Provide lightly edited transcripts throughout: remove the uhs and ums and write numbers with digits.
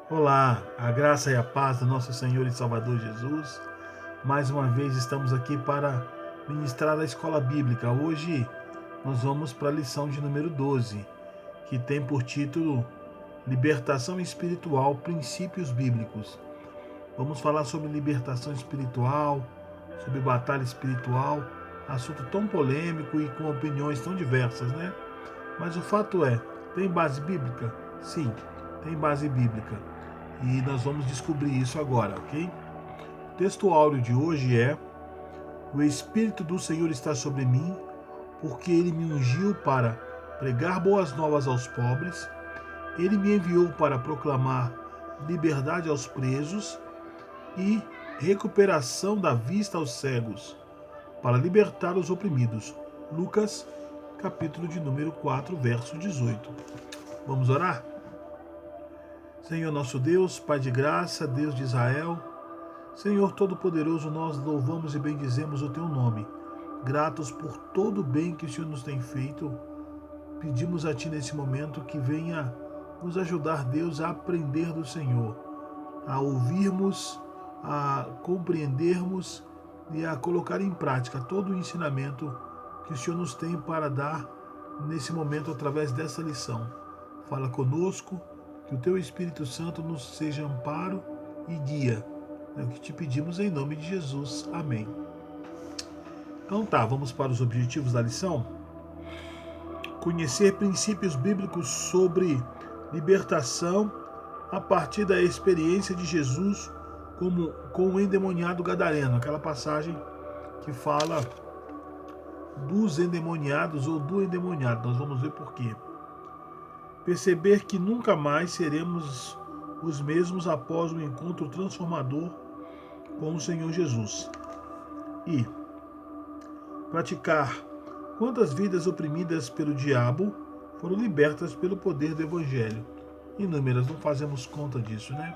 Olá, a graça e a paz do nosso Senhor e Salvador Jesus. Mais uma vez estamos aqui para ministrar a escola bíblica. Hoje nós vamos para a lição de número 12, que tem por título Libertação Espiritual, Princípios Bíblicos. Vamos falar sobre libertação espiritual, sobre batalha espiritual, assunto tão polêmico e com opiniões tão diversas, né? Mas o fato é, tem base bíblica? Sim, tem base bíblica. E nós vamos descobrir isso agora, ok? O texto áureo de hoje é: O Espírito do Senhor está sobre mim, porque Ele me ungiu para pregar boas novas aos pobres, Ele me enviou para proclamar liberdade aos presos e recuperação da vista aos cegos, para libertar os oprimidos. Lucas, capítulo de número 4, verso 18. Vamos orar? Senhor nosso Deus, Pai de graça, Deus de Israel, Senhor Todo-Poderoso, nós louvamos e bendizemos o Teu nome. Gratos por todo o bem que o Senhor nos tem feito, pedimos a Ti nesse momento que venha nos ajudar, Deus, a aprender do Senhor, a ouvirmos, a compreendermos e a colocar em prática todo o ensinamento que o Senhor nos tem para dar nesse momento através dessa lição. Fala conosco, que o Teu Espírito Santo nos seja amparo e guia. É o que te pedimos em nome de Jesus. Amém. Então tá, vamos para os objetivos da lição. Conhecer princípios bíblicos sobre libertação a partir da experiência de Jesus com o endemoniado gadareno, aquela passagem que fala dos endemoniados ou do endemoniado. Nós vamos ver por quê. Perceber que nunca mais seremos os mesmos após o encontro transformador com o Senhor Jesus. E praticar quantas vidas oprimidas pelo diabo foram libertas pelo poder do Evangelho. Inúmeras, não fazemos conta disso, né?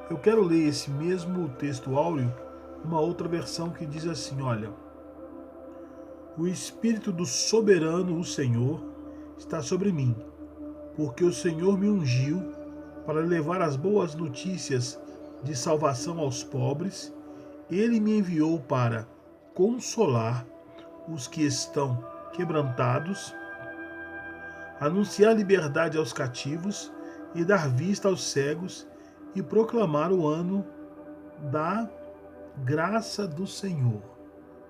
Eu quero ler esse mesmo texto áureo, uma outra versão que diz assim, olha: O Espírito do soberano, o Senhor, está sobre mim, porque o Senhor me ungiu para levar as boas notícias de salvação aos pobres. Ele me enviou para consolar os que estão quebrantados, anunciar liberdade aos cativos e dar vista aos cegos e proclamar o ano da graça do Senhor.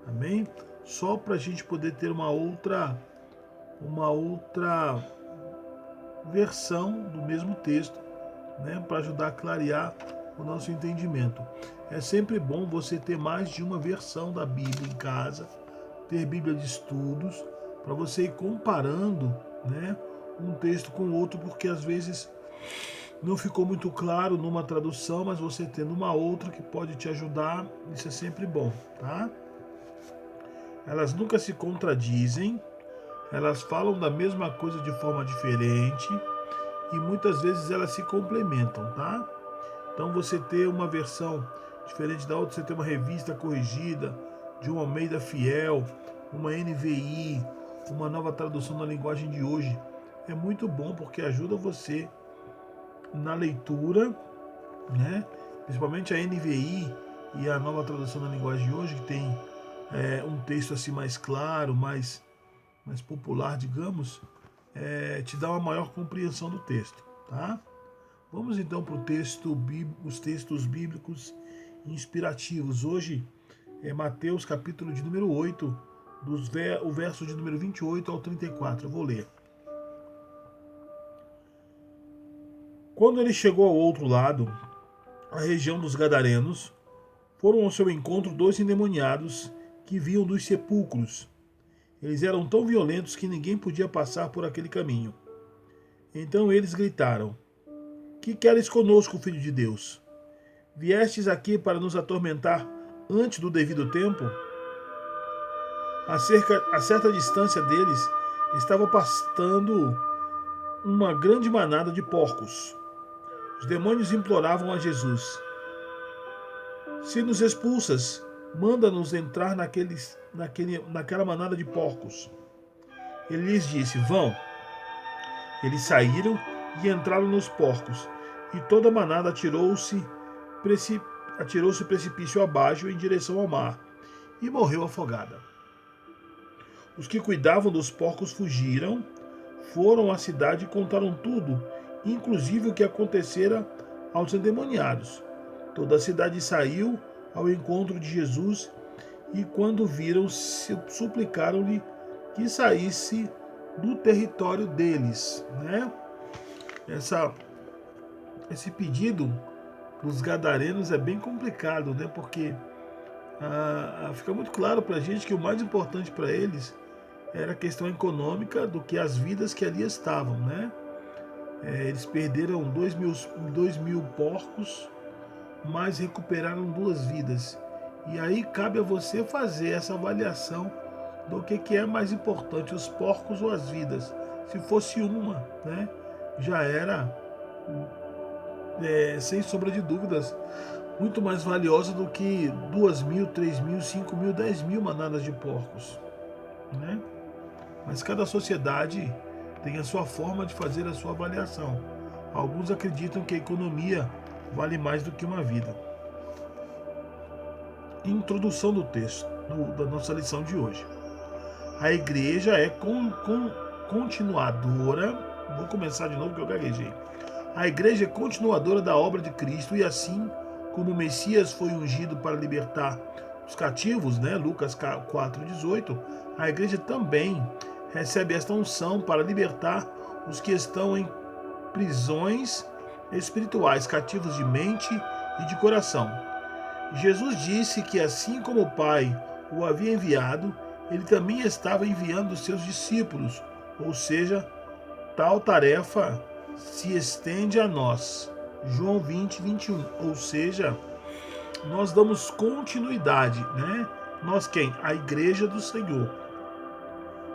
Amém? Só para a gente poder ter uma outra versão do mesmo texto, né, para ajudar a clarear o nosso entendimento. É sempre bom você ter mais de uma versão da Bíblia em casa, ter Bíblia de estudos, para você ir comparando, né, um texto com o outro, porque às vezes não ficou muito claro numa tradução, mas você tendo uma outra que pode te ajudar, isso é sempre bom, tá? Elas nunca se contradizem, elas falam da mesma coisa de forma diferente e muitas vezes elas se complementam, tá? Então você ter uma versão diferente da outra, você ter uma revista corrigida de uma Almeida Fiel, uma NVI, uma nova tradução na linguagem de hoje, é muito bom porque ajuda você na leitura, né? Principalmente a NVI e a nova tradução na linguagem de hoje, que tem um texto assim mais claro, mais popular, digamos, te dá uma maior compreensão do texto, tá? Vamos então para os textos bíblicos inspirativos. Hoje é Mateus capítulo de número 8, o verso de número 28 ao 34. Eu vou ler. Quando ele chegou ao outro lado, a região dos Gadarenos, foram ao seu encontro 2 endemoniados que vinham dos sepulcros. Eles eram tão violentos que ninguém podia passar por aquele caminho. Então eles gritaram: Que queres conosco, filho de Deus? Viestes aqui para nos atormentar antes do devido tempo? A certa distância deles estava pastando uma grande manada de porcos. Os demônios imploravam a Jesus: Se nos expulsas, manda-nos entrar naquela manada de porcos. Ele lhes disse: Vão. Eles saíram e entraram nos porcos, e toda a manada atirou-se precipício abaixo em direção ao mar, e morreu afogada. Os que cuidavam dos porcos fugiram, foram à cidade e contaram tudo, inclusive o que acontecera aos endemoniados. Toda a cidade saiu ao encontro de Jesus e, quando viram, suplicaram-lhe que saísse do território deles. Né? Esse pedido dos gadarenos é bem complicado, né? Porque fica muito claro para a gente que o mais importante para eles era a questão econômica do que as vidas que ali estavam, né? Eles perderam 2.000 porcos, mas recuperaram 2 vidas. E aí cabe a você fazer essa avaliação do que é mais importante, os porcos ou as vidas. Se fosse uma, né, já era, sem sombra de dúvidas, muito mais valiosa do que 2.000, 3.000, 5.000, 10.000 manadas de porcos, né? Mas cada sociedade tem a sua forma de fazer a sua avaliação. Alguns acreditam que a economia vale mais do que uma vida. Introdução do texto da nossa lição de hoje. A igreja é continuadora. Vou começar de novo que eu gaguejei. A igreja é continuadora da obra de Cristo e, assim como o Messias foi ungido para libertar os cativos, né, Lucas 4,18, a igreja também recebe esta unção para libertar os que estão em prisões espirituais, cativos de mente e de coração. Jesus disse que, assim como o Pai o havia enviado, ele também estava enviando os seus discípulos, ou seja, tal tarefa se estende a nós. João 20, 21. Ou seja, nós damos continuidade, né? Nós quem? A igreja do Senhor.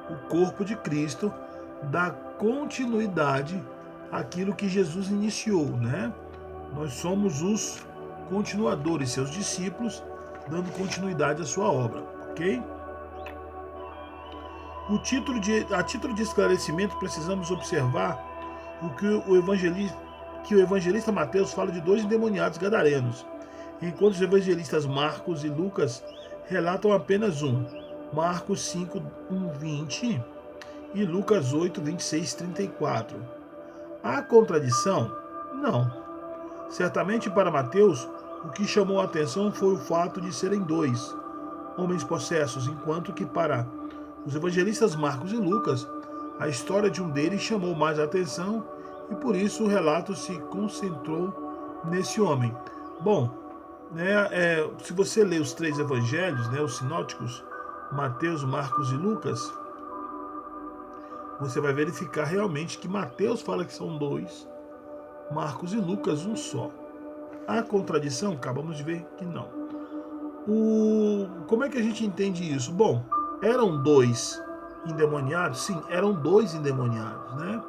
O corpo de Cristo dá continuidade àquilo que Jesus iniciou, né? Nós somos os continuadores, seus discípulos, dando continuidade à sua obra, ok? A título de esclarecimento, precisamos observar o que o evangelista Mateus fala de 2 endemoniados gadarenos, enquanto os evangelistas Marcos e Lucas relatam apenas um, Marcos 5, 1, 20 e Lucas 8, 26, 34. Há contradição? Não. Certamente para Mateus, o que chamou a atenção foi o fato de serem 2 homens possessos, enquanto que para os evangelistas Marcos e Lucas, a história de um deles chamou mais a atenção e por isso o relato se concentrou nesse homem. Bom, né, se você ler os 3 evangelhos, né, os sinóticos, Mateus, Marcos e Lucas, você vai verificar realmente que Mateus fala que são 2, Marcos e Lucas um só. Há contradição? Acabamos de ver que não. Como é que a gente entende isso? Bom, eram 2 endemoniados? Sim, eram 2 endemoniados, né?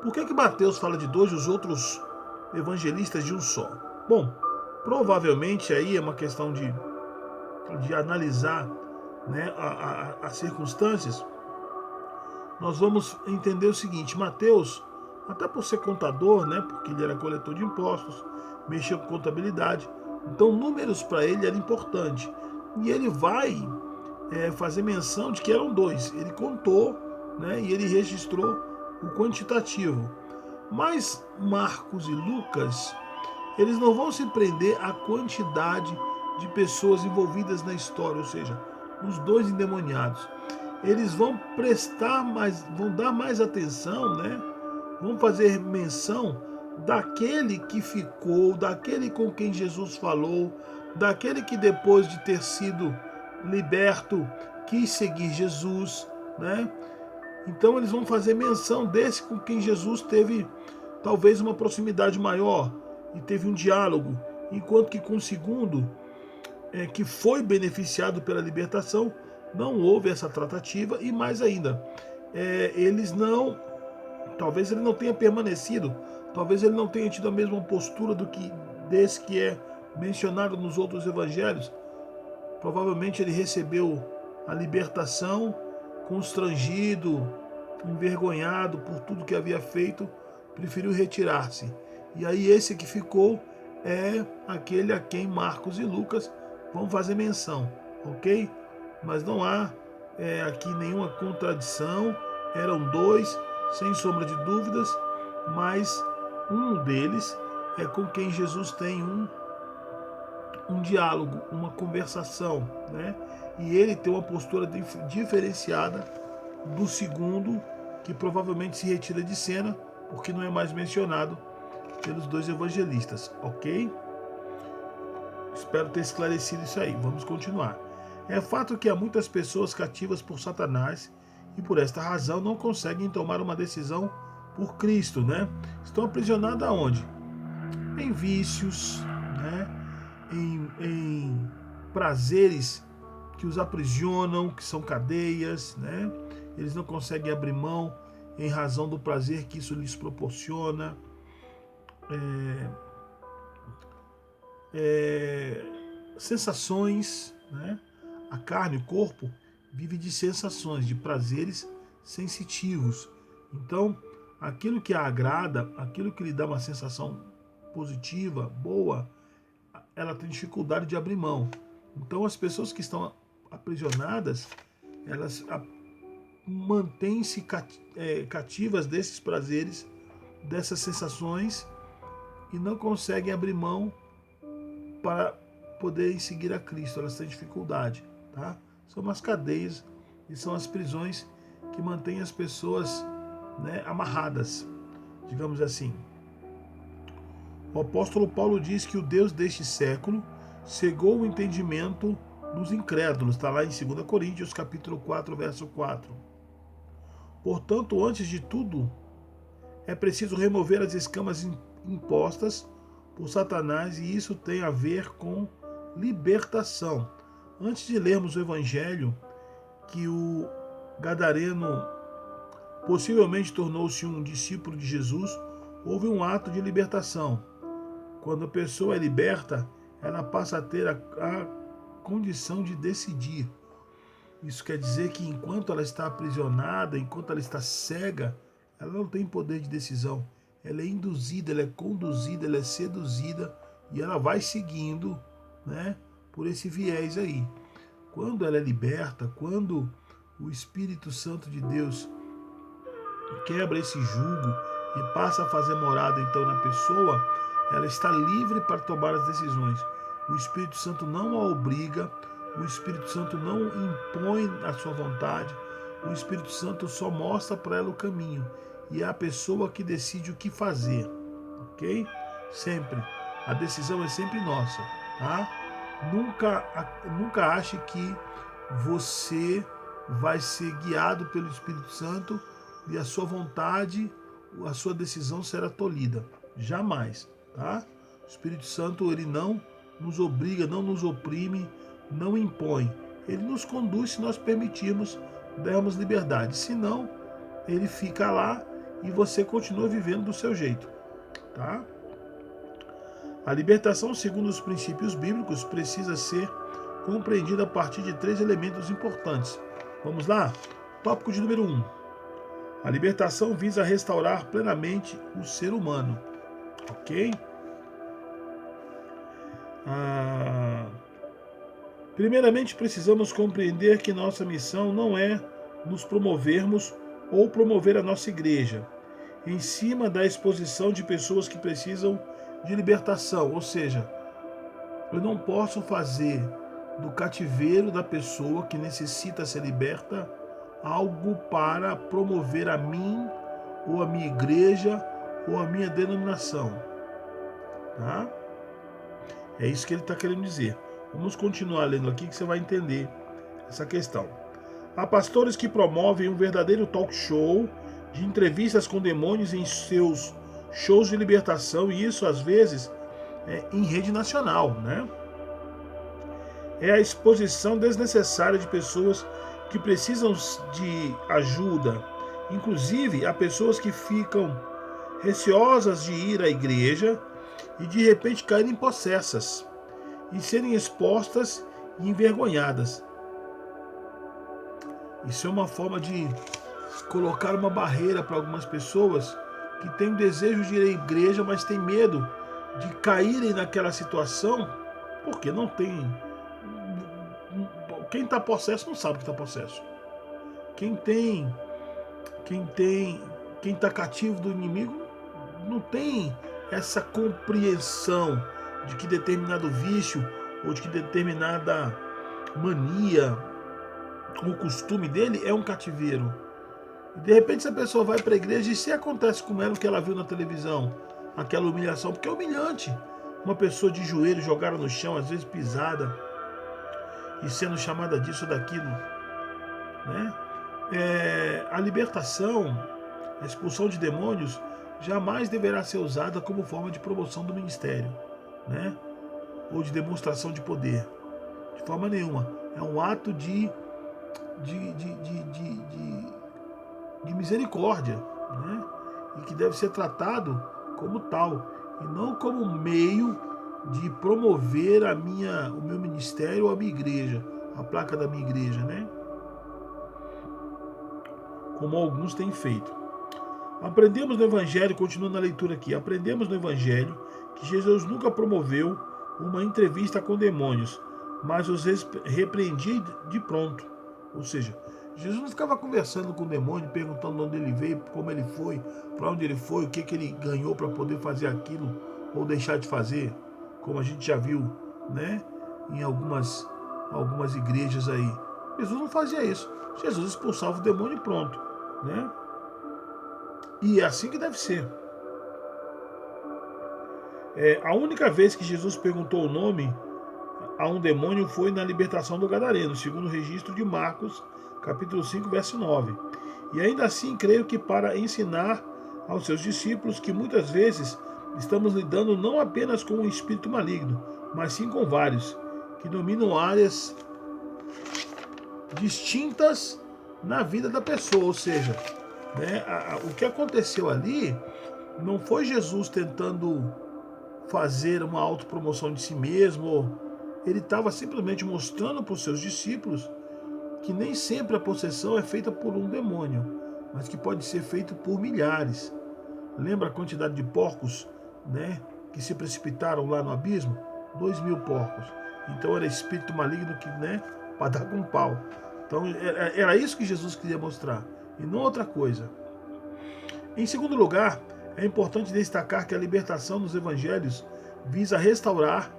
Por que Mateus fala de 2 e os outros evangelistas de um só? Bom, provavelmente aí é uma questão de analisar, né, as circunstâncias. Nós vamos entender o seguinte: Mateus, até por ser contador, né, porque ele era coletor de impostos, mexeu com contabilidade, então números para ele era importante. E ele vai fazer menção de que eram 2. Ele contou, né, e ele registrou o quantitativo. Mas Marcos e Lucas, eles não vão se prender à quantidade de pessoas envolvidas na história, ou seja, os 2 endemoniados. Eles vão vão dar mais atenção, né? Vão fazer menção daquele que ficou, daquele com quem Jesus falou, daquele que depois de ter sido liberto quis seguir Jesus, né? Então eles vão fazer menção desse com quem Jesus teve talvez uma proximidade maior e teve um diálogo, enquanto que com o segundo, que foi beneficiado pela libertação, não houve essa tratativa e mais ainda, talvez ele não tenha permanecido, talvez ele não tenha tido a mesma postura desse que é mencionado nos outros evangelhos. Provavelmente ele recebeu a libertação, constrangido, envergonhado por tudo que havia feito, preferiu retirar-se. E aí esse que ficou é aquele a quem Marcos e Lucas vão fazer menção, ok? Mas não há aqui nenhuma contradição, eram dois, sem sombra de dúvidas, mas um deles é com quem Jesus tem um diálogo, uma conversação, né? E ele tem uma postura diferenciada do segundo, que provavelmente se retira de cena, porque não é mais mencionado pelos dois evangelistas, ok? Espero ter esclarecido isso aí. Vamos continuar. É fato que há muitas pessoas cativas por Satanás e por esta razão não conseguem tomar uma decisão por Cristo, né? Estão aprisionadas aonde? Em vícios, né? Em prazeres que os aprisionam, que são cadeias, né? Eles não conseguem abrir mão em razão do prazer que isso lhes proporciona. Sensações, né? A carne, o corpo, vive de sensações, de prazeres sensitivos. Então, aquilo que a agrada, aquilo que lhe dá uma sensação positiva, boa, ela tem dificuldade de abrir mão. Então, as pessoas que estão aprisionadas, elas mantêm-se cativas desses prazeres, dessas sensações, e não conseguem abrir mão para poderem seguir a Cristo. Elas têm dificuldade, tá? São as cadeias e são as prisões que mantêm as pessoas, né, amarradas, digamos assim. O apóstolo Paulo diz que o Deus deste século cegou o entendimento dos incrédulos. Está lá em 2 Coríntios, capítulo 4, verso 4. Portanto, antes de tudo, é preciso remover as escamas impostas por Satanás, e isso tem a ver com libertação. Antes de lermos o evangelho, que o gadareno possivelmente tornou-se um discípulo de Jesus, houve um ato de libertação. Quando a pessoa é liberta, ela passa a ter a condição de decidir. Isso quer dizer que enquanto ela está aprisionada, enquanto ela está cega, ela não tem poder de decisão. Ela é induzida, ela é conduzida, ela é seduzida e ela vai seguindo, né, por esse viés aí. Quando ela é liberta, quando o Espírito Santo de Deus quebra esse jugo e passa a fazer morada então na pessoa, ela está livre para tomar as decisões. O Espírito Santo não a obriga, o Espírito Santo não impõe a sua vontade, o Espírito Santo só mostra para ela o caminho. E é a pessoa que decide o que fazer, ok? Sempre. A decisão é sempre nossa, tá? Nunca ache que você vai ser guiado pelo Espírito Santo e a sua vontade, a sua decisão será tolhida. Jamais, tá? O Espírito Santo, ele não nos obriga, não nos oprime, não impõe. Ele nos conduz se nós permitirmos, dermos liberdade. Se não, ele fica lá e você continua vivendo do seu jeito, tá? A libertação, segundo os princípios bíblicos, precisa ser compreendida a partir de 3 elementos importantes. Vamos lá? Tópico de número 1. A libertação visa restaurar plenamente o ser humano, ok? Primeiramente, precisamos compreender que nossa missão não é nos promovermos ou promover a nossa igreja em cima da exposição de pessoas que precisam de libertação. Ou seja, eu não posso fazer do cativeiro da pessoa que necessita ser liberta algo para promover a mim, ou a minha igreja, ou a minha denominação. Tá? É isso que ele está querendo dizer. Vamos continuar lendo aqui que você vai entender essa questão. Há pastores que promovem um verdadeiro talk show de entrevistas com demônios em seus shows de libertação, e isso às vezes em rede nacional, né? É a exposição desnecessária de pessoas que precisam de ajuda. Inclusive, há pessoas que ficam receosas de ir à igreja e de repente caírem possessas e serem expostas e envergonhadas. Isso é uma forma de colocar uma barreira para algumas pessoas que têm o desejo de ir à igreja, mas têm medo de caírem naquela situação, porque não tem. Quem está possesso não sabe que está possesso. Quem tem, quem está cativo do inimigo não tem essa compreensão de que determinado vício ou de que determinada mania ou costume dele é um cativeiro. E de repente essa pessoa vai para a igreja e se acontece com ela o que ela viu na televisão, aquela humilhação, porque é humilhante. Uma pessoa de joelho jogada no chão, às vezes pisada, e sendo chamada disso ou daquilo, né? A libertação, a expulsão de demônios jamais deverá ser usada como forma de promoção do ministério, né? Ou de demonstração de poder. De forma nenhuma. É um ato de misericórdia, né? E que deve ser tratado como tal, e não como meio de promover o meu ministério ou a minha igreja, a placa da minha igreja, né? Como alguns têm feito. Aprendemos no Evangelho, continuando a leitura aqui, aprendemos no Evangelho que Jesus nunca promoveu uma entrevista com demônios, mas os repreendia de pronto. Ou seja, Jesus não ficava conversando com o demônio, perguntando de onde ele veio, como ele foi, para onde ele foi, o que ele ganhou para poder fazer aquilo ou deixar de fazer, como a gente já viu, né, em algumas igrejas aí. Jesus não fazia isso. Jesus expulsava o demônio e pronto, né? E é assim que deve ser. A única vez que Jesus perguntou o nome a um demônio foi na libertação do Gadareno, segundo o registro de Marcos, capítulo 5, verso 9. E ainda assim, creio que para ensinar aos seus discípulos que muitas vezes estamos lidando não apenas com um espírito maligno, mas sim com vários, que dominam áreas distintas na vida da pessoa. Ou seja, né, o que aconteceu ali não foi Jesus tentando fazer uma autopromoção de si mesmo. Ele estava simplesmente mostrando para os seus discípulos que nem sempre a possessão é feita por um demônio, mas que pode ser feita por milhares. Lembra a quantidade de porcos, né, que se precipitaram lá no abismo? 2.000 porcos. Então era espírito maligno que, né, para dar com pau. Então era isso que Jesus queria mostrar, e não outra coisa. Em segundo lugar, é importante destacar que a libertação nos evangelhos visa restaurar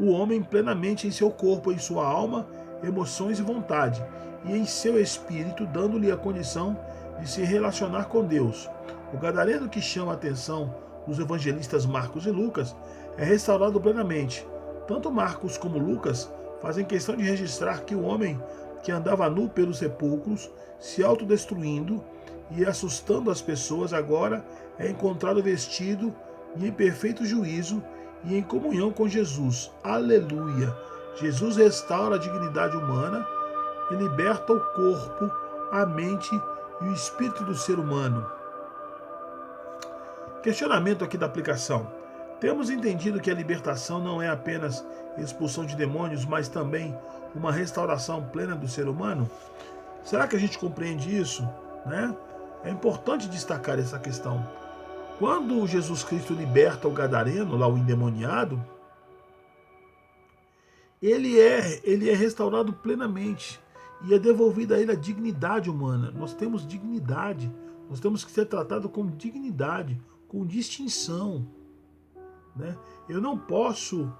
o homem plenamente em seu corpo, em sua alma, emoções e vontade, e em seu espírito, dando-lhe a condição de se relacionar com Deus. O gadareno que chama a atenção dos evangelistas Marcos e Lucas é restaurado plenamente. Tanto Marcos como Lucas fazem questão de registrar que o homem que andava nu pelos sepulcros, se autodestruindo e assustando as pessoas, agora é encontrado vestido e em perfeito juízo e em comunhão com Jesus. Aleluia! Jesus restaura a dignidade humana e liberta o corpo, a mente e o espírito do ser humano. Questionamento aqui da aplicação. Temos entendido que a libertação não é apenas expulsão de demônios, mas também uma restauração plena do ser humano? Será que a gente compreende isso, né? É importante destacar essa questão. Quando Jesus Cristo liberta o gadareno, lá o endemoniado, ele é restaurado plenamente e é devolvida a ele a dignidade humana. Nós temos dignidade, nós temos que ser tratados com dignidade, com distinção, né? Eu não posso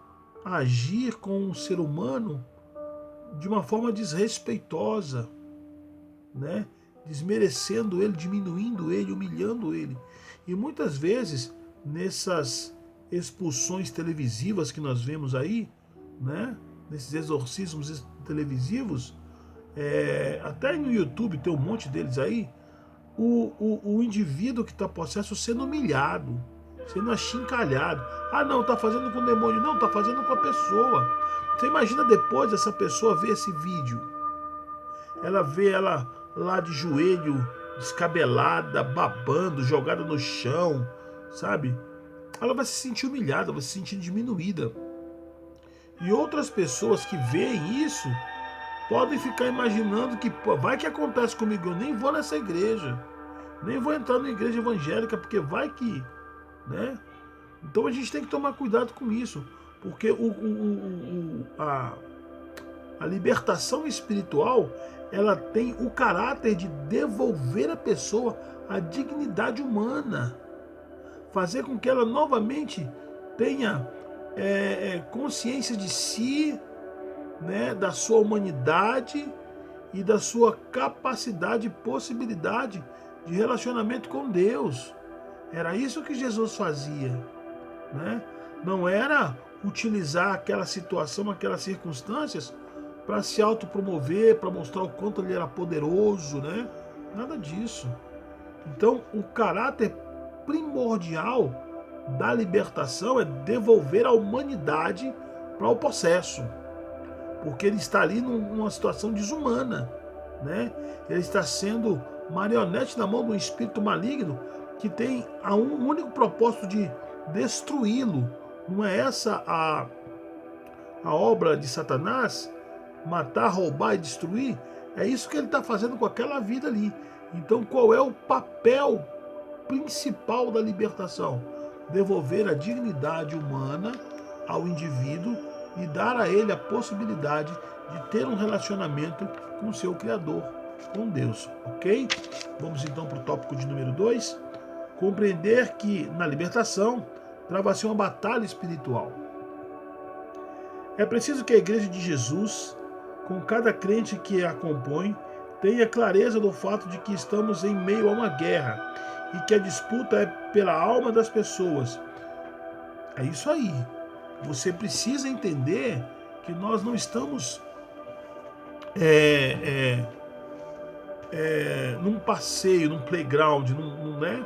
agir com um ser humano de uma forma desrespeitosa, né? Desmerecendo ele, diminuindo ele, humilhando ele. E muitas vezes, nessas expulsões televisivas que nós vemos aí, né? Nesses exorcismos televisivos, até no YouTube tem um monte deles aí, o indivíduo que está possesso sendo humilhado, sendo achincalhado. Ah, não, está fazendo com o demônio. Não, está fazendo com a pessoa. Você imagina depois dessa pessoa ver esse vídeo. Ela vê ela lá de joelho, descabelada, babando, jogada no chão, sabe? Ela vai se sentir humilhada, vai se sentir diminuída. E outras pessoas que veem isso podem ficar imaginando que vai que acontece comigo, eu nem vou nessa igreja. Nem vou entrar na igreja evangélica, porque vai que, né? Então a gente tem que tomar cuidado com isso, porque a libertação espiritual, ela tem o caráter de devolver à pessoa a dignidade humana, fazer com que ela novamente tenha consciência de si, né, da sua humanidade e da sua capacidade e possibilidade de relacionamento com Deus. Era isso que Jesus fazia, né? Não era utilizar aquela situação, aquelas circunstâncias para se autopromover, para mostrar o quanto ele era poderoso, né? Nada disso. Então, o caráter primordial da libertação é devolver a humanidade para o processo, porque ele está ali numa situação desumana, né? Ele está sendo marionete na mão de um espírito maligno que tem um único propósito de destruí-lo. Não é essa a obra de Satanás? Matar, roubar e destruir? É isso que ele está fazendo com aquela vida ali. Então, qual é o papel principal da libertação? Devolver a dignidade humana ao indivíduo e dar a ele a possibilidade de ter um relacionamento com o seu Criador, com Deus, ok? Vamos então para o tópico de número 2. Compreender que na libertação trava-se uma batalha espiritual. É preciso que a Igreja de Jesus, com cada crente que a compõe, tenha clareza do fato de que estamos em meio a uma guerra e que a disputa é pela alma das pessoas. É isso aí. Você precisa entender que nós não estamos num passeio, num playground, né?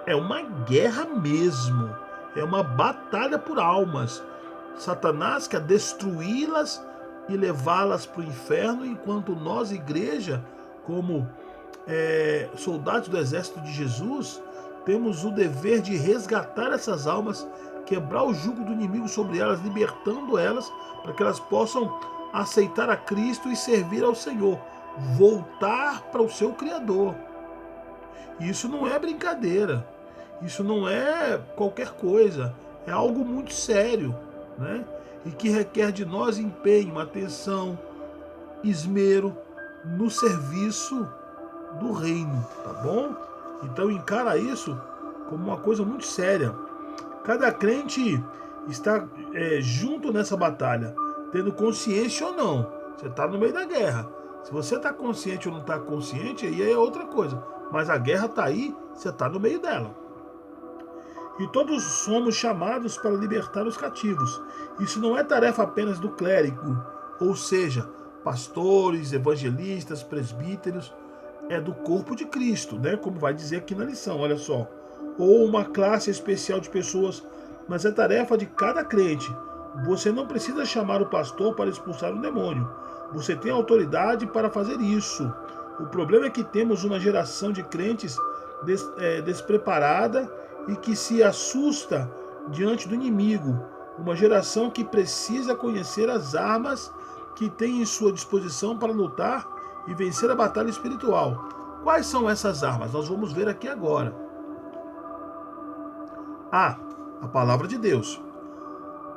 É uma guerra mesmo. É uma batalha por almas. Satanás quer destruí-las e levá-las para o inferno, enquanto nós, igreja, como soldados do exército de Jesus, temos o dever de resgatar essas almas, quebrar o jugo do inimigo sobre elas, libertando elas para que elas possam aceitar a Cristo e servir ao Senhor, voltar para o seu Criador. Isso não é brincadeira, isso não é qualquer coisa, é algo muito sério, né? E que requer de nós empenho, atenção, esmero no serviço do reino, tá bom? Então encara isso como uma coisa muito séria. Cada crente está junto nessa batalha, tendo consciência ou não. Você está no meio da guerra. Se você está consciente ou não está consciente, aí é outra coisa. Mas a guerra está aí, você está no meio dela. E todos somos chamados para libertar os cativos. Isso não é tarefa apenas do clérigo, ou seja, pastores, evangelistas, presbíteros, é do corpo de Cristo, né? Como vai dizer aqui na lição, olha só. Ou uma classe especial de pessoas, mas é tarefa de cada crente. Você não precisa chamar o pastor para expulsar um demônio. Você tem autoridade para fazer isso. O problema é que temos uma geração de crentes despreparada e que se assusta diante do inimigo. Uma geração que precisa conhecer as armas que tem em sua disposição para lutar e vencer a batalha espiritual. Quais são essas armas? Nós vamos ver aqui agora. A palavra de Deus.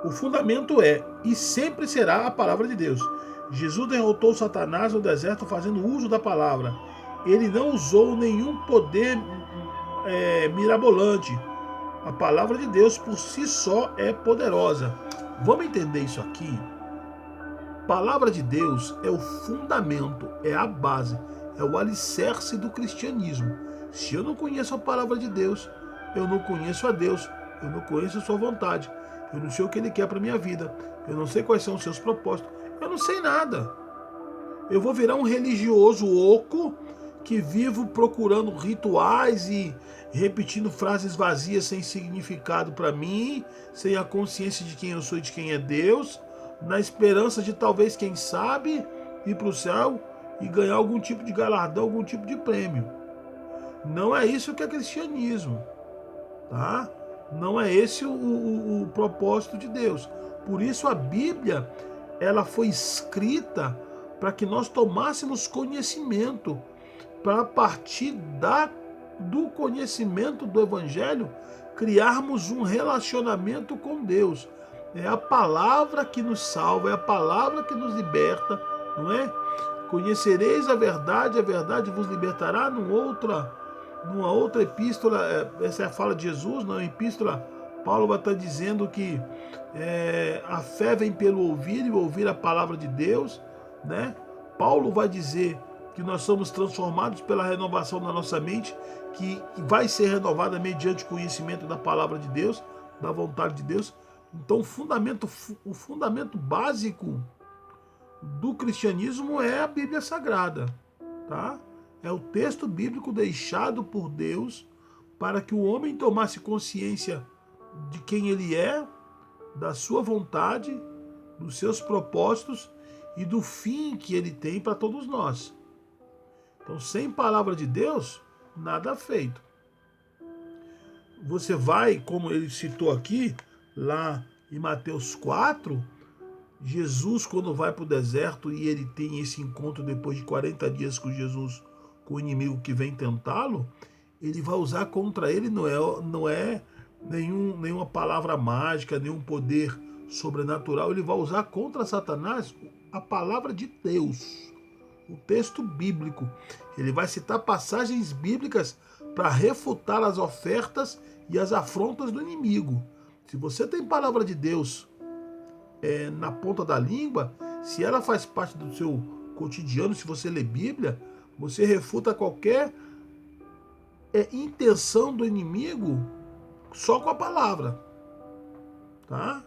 O fundamento é e sempre será a palavra de Deus. Jesus derrotou Satanás no deserto fazendo uso da palavra. Ele não usou nenhum poder mirabolante. A palavra de Deus por si só é poderosa. Vamos entender isso aqui? Palavra de Deus é o fundamento, é a base, é o alicerce do cristianismo. Se eu não conheço a palavra de Deus, eu não conheço a Deus, eu não conheço a sua vontade, eu não sei o que Ele quer para a minha vida, eu não sei quais são os seus propósitos, eu não sei nada. Eu vou virar um religioso oco que vivo procurando rituais e repetindo frases vazias sem significado para mim, sem a consciência de quem eu sou e de quem é Deus, na esperança de talvez, quem sabe, ir para o céu e ganhar algum tipo de galardão, algum tipo de prêmio. Não é isso que é cristianismo, tá? Não é esse o propósito de Deus. Por isso a Bíblia, ela foi escrita para que nós tomássemos conhecimento, para a partir da do conhecimento do Evangelho, criarmos um relacionamento com Deus. É a palavra que nos salva, é a palavra que nos liberta, não é? Conhecereis a verdade vos libertará. Numa outra epístola, essa é a fala de Jesus, na epístola, Paulo vai estar dizendo que a fé vem pelo ouvir e ouvir a palavra de Deus, né? Paulo vai dizer que nós somos transformados pela renovação da nossa mente, que vai ser renovada mediante o conhecimento da palavra de Deus, da vontade de Deus. Então, o fundamento básico do cristianismo é a Bíblia Sagrada, tá? É o texto bíblico deixado por Deus para que o homem tomasse consciência de quem ele é, da sua vontade, dos seus propósitos e do fim que ele tem para todos nós. Então, sem palavra de Deus, nada feito. Você vai, como ele citou aqui, lá em Mateus 4, Jesus, quando vai para o deserto e ele tem esse encontro depois de 40 dias com Jesus, com o inimigo que vem tentá-lo, ele vai usar contra ele, não é nenhuma palavra mágica, nenhum poder sobrenatural, ele vai usar contra Satanás a palavra de Deus, o texto bíblico. Ele vai citar passagens bíblicas para refutar as ofertas e as afrontas do inimigo. Se você tem palavra de Deus na ponta da língua, se ela faz parte do seu cotidiano, se você lê Bíblia, você refuta qualquer intenção do inimigo só com a palavra, tá?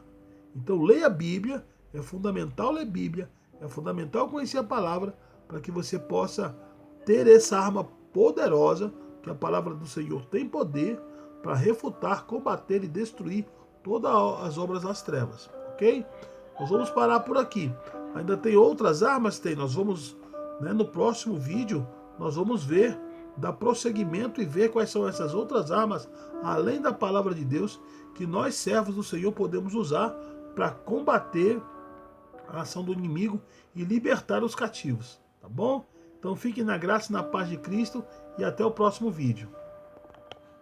Então leia a Bíblia, é fundamental ler Bíblia, é fundamental conhecer a palavra para que você possa ter essa arma poderosa, que a palavra do Senhor tem poder para refutar, combater e destruir todas as obras das trevas, ok? Nós vamos parar por aqui. Ainda tem outras armas? Tem. Nós vamos, no próximo vídeo, nós vamos dar prosseguimento e ver quais são essas outras armas, além da palavra de Deus, que nós, servos do Senhor, podemos usar para combater a ação do inimigo e libertar os cativos, tá bom? Então fiquem na graça e na paz de Cristo e até o próximo vídeo.